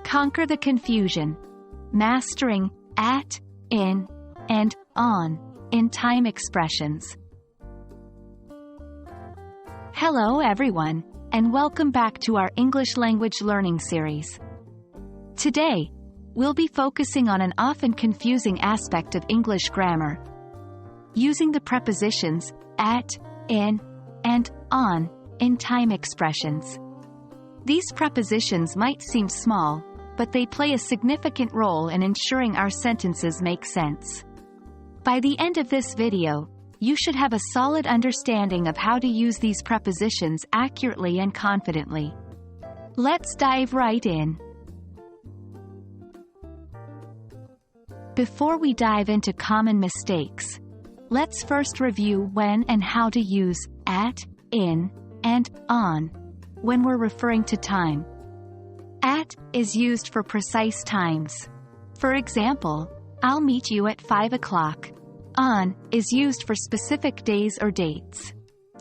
Conquer the confusion. Mastering at, in, and on in time expressions. Hello everyone, and welcome back to our English language learning series. Today, we'll be focusing on an often confusing aspect of English grammar, using the prepositions at, in, and on in time expressions. These prepositions might seem small, but they play a significant role in ensuring our sentences make sense. By the end of this video, you should have a solid understanding of how to use these prepositions accurately and confidently. Let's dive right in. Before we dive into common mistakes, let's first review when and how to use at, in, and on when we're referring to time. At is used for precise times. For example, I'll meet you at 5 o'clock. On is used for specific days or dates.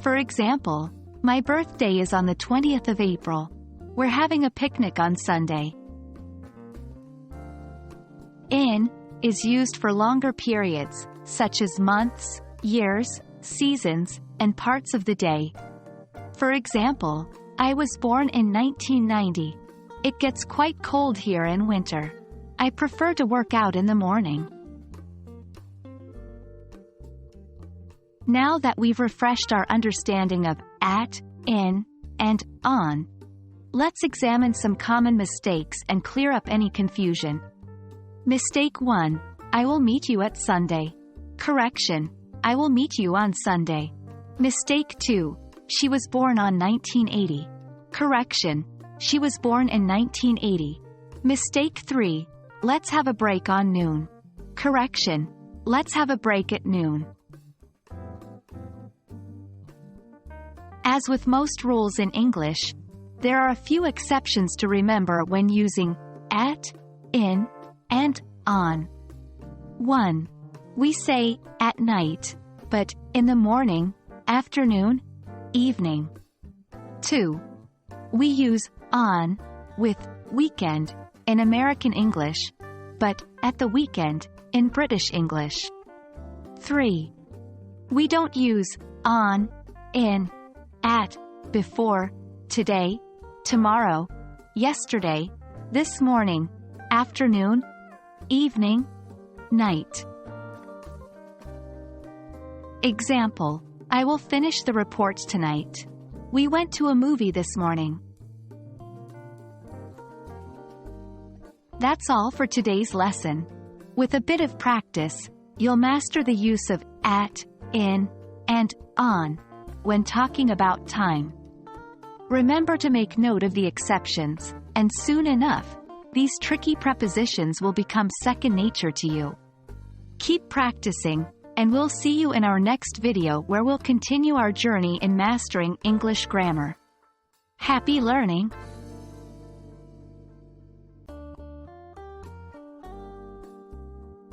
For example, my birthday is on the 20th of April. We're having a picnic on Sunday. In is used for longer periods, such as months, years, seasons, and parts of the day. For example, I was born in 1990. It gets quite cold here in winter. I prefer to work out in the morning. Now that we've refreshed our understanding of at, in, and on, let's examine some common mistakes and clear up any confusion. Mistake 1. I will meet you at Sunday. Correction. I will meet you on Sunday. Mistake 2. She was born on 1980. Correction. She was born in 1980. Mistake 3. Let's have a break on noon. Correction. Let's have a break at noon. As with most rules in English, there are a few exceptions to remember when using at, in, and on. 1. We say at night, but in the morning, afternoon, evening. 2. We use on with weekend in American English, but at the weekend in British English. 3. We don't use on, in, at, before, today, tomorrow, yesterday, this morning, afternoon, evening, night. Example: I will finish the report tonight. We went to a movie this morning. That's all for today's lesson. With a bit of practice, you'll master the use of at, in, and on when talking about time. Remember to make note of the exceptions, and soon enough, these tricky prepositions will become second nature to you. Keep practicing, and we'll see you in our next video where we'll continue our journey in mastering English grammar. Happy learning!